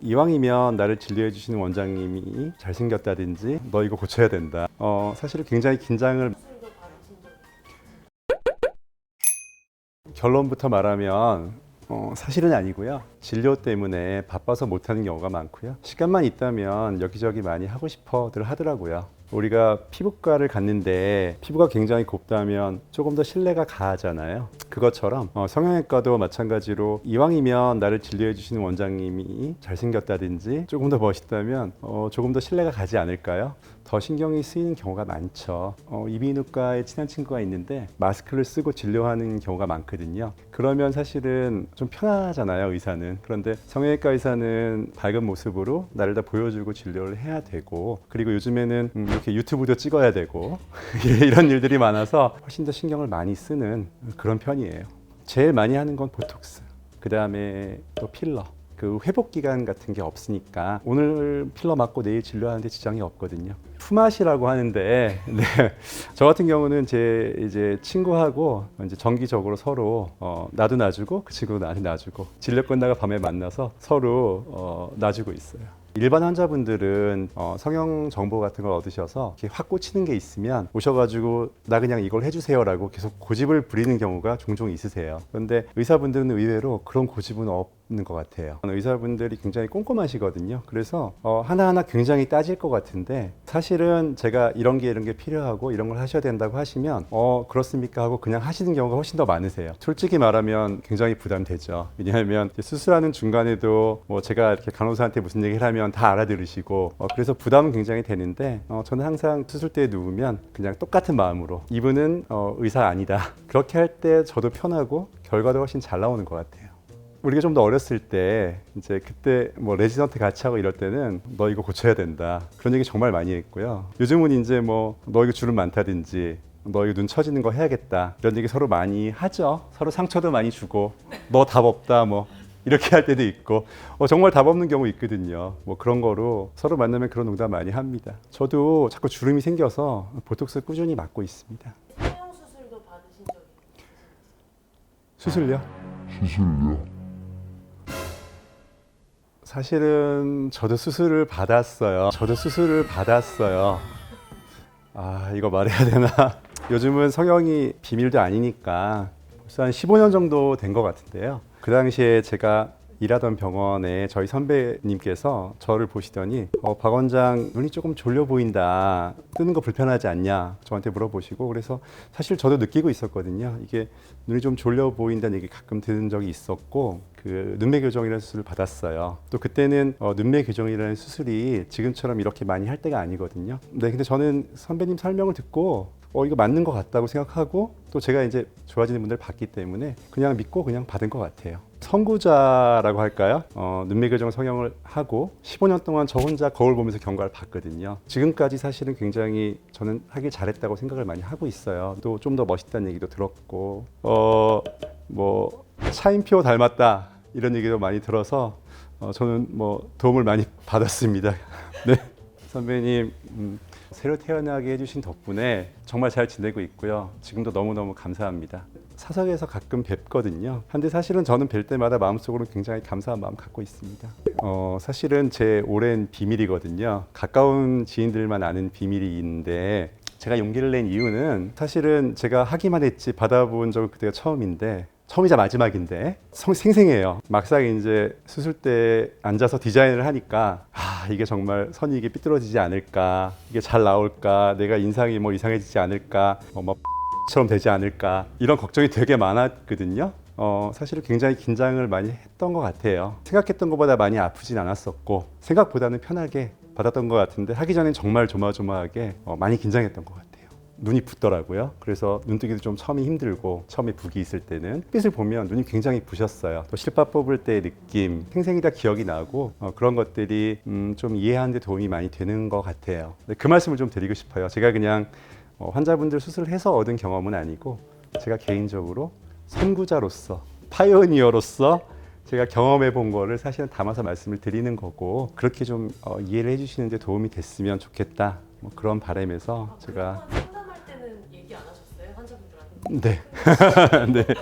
이왕이면 나를 진료해 주시는 원장님이 잘생겼다든지 너 이거 고쳐야 된다. 사실은 굉장히 긴장을 결론부터 말하면 사실은 아니고요. 진료 때문에 바빠서 못하는 경우가 많고요. 시간만 있다면 여기저기 많이 하고 싶어들 하더라고요. 우리가 피부과를 갔는데 피부가 굉장히 곱다면 조금 더 신뢰가 가하잖아요. 그것처럼 성형외과도 마찬가지로 이왕이면 나를 진료해 주시는 원장님이 잘생겼다든지 조금 더 멋있다면 조금 더 신뢰가 가지 않을까요? 더 신경이 쓰이는 경우가 많죠. 이비인후과에 친한 친구가 있는데 마스크를 쓰고 진료하는 경우가 많거든요. 그러면 사실은 좀 편하잖아요, 의사는. 그런데 성형외과 의사는 밝은 모습으로 나를 다 보여주고 진료를 해야 되고, 그리고 요즘에는 이렇게 유튜브도 찍어야 되고 이런 일들이 많아서 훨씬 더 신경을 많이 쓰는 그런 편이에요. 제일 많이 하는 건 보톡스, 그 다음에 또 필러. 그 회복 기간 같은 게 없으니까 오늘 필러 맞고 내일 진료하는데 지장이 없거든요. 품앗이라고 하는데, 네, 저 같은 경우는 제 이제 친구하고 이제 정기적으로 서로 나도 놔주고 그 친구도 나한테 놔주고 진료 끝나가 밤에 만나서 서로 놔주고 있어요. 일반 환자분들은 성형 정보 같은 걸 얻으셔서 이렇게 확 꽂히는 게 있으면 오셔가지고 나 그냥 이걸 해주세요라고 계속 고집을 부리는 경우가 종종 있으세요. 그런데 의사분들은 의외로 그런 고집은 없는 것 같아요. 의사분들이 굉장히 꼼꼼하시거든요. 그래서 하나하나 굉장히 따질 것 같은데 사실은 제가 이런 게 필요하고 이런 걸 하셔야 된다고 하시면 그렇습니까 하고 그냥 하시는 경우가 훨씬 더 많으세요. 솔직히 말하면 굉장히 부담되죠. 왜냐하면 수술하는 중간에도 뭐 제가 이렇게 간호사한테 무슨 얘기를 하면 다 알아들으시고 그래서 부담은 굉장히 되는데 저는 항상 수술대에 누우면 그냥 똑같은 마음으로 이분은 의사 아니다 그렇게 할 때 저도 편하고 결과도 훨씬 잘 나오는 것 같아요. 우리가 좀 더 어렸을 때 이제 그때 뭐 레지던트 같이 하고 이럴 때는 너 이거 고쳐야 된다 그런 얘기 정말 많이 했고요. 요즘은 이제 뭐 너 이거 주름 많다든지 너 이거 눈 처지는 거 해야겠다 이런 얘기 서로 많이 하죠. 서로 상처도 많이 주고 너 답 없다 뭐 이렇게 할 때도 있고 정말 답 없는 경우 있거든요. 뭐 그런 거로 서로 만나면 그런 농담 많이 합니다. 저도 자꾸 주름이 생겨서 보톡스 꾸준히 맞고 있습니다. 성형 수술도 받으신 적이 수술요? 사실은 저도 수술을 받았어요. 아, 이거 말해야 되나? 요즘은 성형이 비밀도 아니니까 벌써 한 15년 정도 된 것 같은데요. 그 당시에 제가 일하던 병원에 저희 선배님께서 저를 보시더니 박 원장 눈이 조금 졸려 보인다. 뜨는 거 불편하지 않냐? 저한테 물어보시고 그래서 사실 저도 느끼고 있었거든요. 이게 눈이 좀 졸려 보인다는 얘기 가끔 들은 적이 있었고 그 눈매 교정이라는 수술을 받았어요. 또 그때는 눈매 교정이라는 수술이 지금처럼 이렇게 많이 할 때가 아니거든요. 네, 근데 저는 선배님 설명을 듣고 이거 맞는 것 같다고 생각하고 또 제가 이제 좋아지는 분들 봤기 때문에 그냥 믿고 그냥 받은 것 같아요. 선구자라고 할까요? 눈매 교정 성형을 하고 15년 동안 저 혼자 거울 보면서 경과를 봤거든요. 지금까지 사실은 굉장히 저는 하길 잘했다고 생각을 많이 하고 있어요. 또 좀 더 멋있다는 얘기도 들었고 뭐 차인표 닮았다 이런 얘기도 많이 들어서 저는 뭐 도움을 많이 받았습니다. 네, 선배님 새로 태어나게 해주신 덕분에 정말 잘 지내고 있고요. 지금도 너무너무 감사합니다. 사석에서 가끔 뵙거든요. 근데 사실은 저는 뵐 때마다 마음속으로 굉장히 감사한 마음 갖고 있습니다. 사실은 제 오랜 비밀이거든요. 가까운 지인들만 아는 비밀인데 제가 용기를 낸 이유는 사실은 제가 하기만 했지 받아본 적은 그때가 처음이자 마지막인데 생생해요. 막상 이제 수술 때 앉아서 디자인을 하니까 이게 정말 선이 이게 삐뚤어지지 않을까, 이게 잘 나올까, 내가 인상이 뭐 이상해지지 않을까, 처럼 되지 않을까 이런 걱정이 되게 많았거든요. 사실은 굉장히 긴장을 많이 했던 것 같아요. 생각했던 것보다 많이 아프진 않았었고 생각보다는 편하게 받았던 것 같은데 하기 전엔 정말 조마조마하게 많이 긴장했던 것 같아요. 눈이 붓더라고요. 그래서 눈뜨기도 좀 처음이 힘들고 처음에 붓기 있을 때는 빛을 보면 눈이 굉장히 부셨어요. 또 실밥 뽑을 때의 느낌 생생히 다 기억이 나고 그런 것들이 좀 이해하는 데 도움이 많이 되는 것 같아요. 그 말씀을 좀 드리고 싶어요. 제가 그냥 환자분들 수술을 해서 얻은 경험은 아니고 제가 개인적으로 선구자로서 파이오니어로서 제가 경험해 본 거를 사실은 담아서 말씀을 드리는 거고 그렇게 좀 이해를 해주시는 데 도움이 됐으면 좋겠다 뭐 그런 바람에서 제가 상담할 때는 얘기 안 하셨어요? 환자분들한테? 네. 네.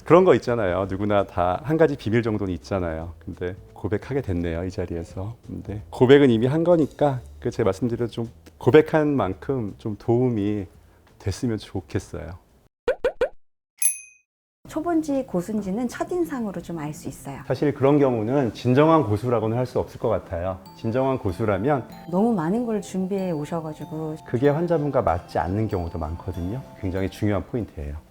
그런 거 있잖아요. 누구나 다 한 가지 비밀 정도는 있잖아요. 근데 고백하게 됐네요, 이 자리에서. 근데 고백은 이미 한 거니까 그 제 말씀대로 좀 고백한 만큼 좀 도움이 됐으면 좋겠어요. 초본지 고순지는 첫인상으로 좀 알 수 있어요. 사실 그런 경우는 진정한 고수라고는 할 수 없을 것 같아요. 진정한 고수라면 너무 많은 걸 준비해 오셔가지고 그게 환자분과 맞지 않는 경우도 많거든요. 굉장히 중요한 포인트예요.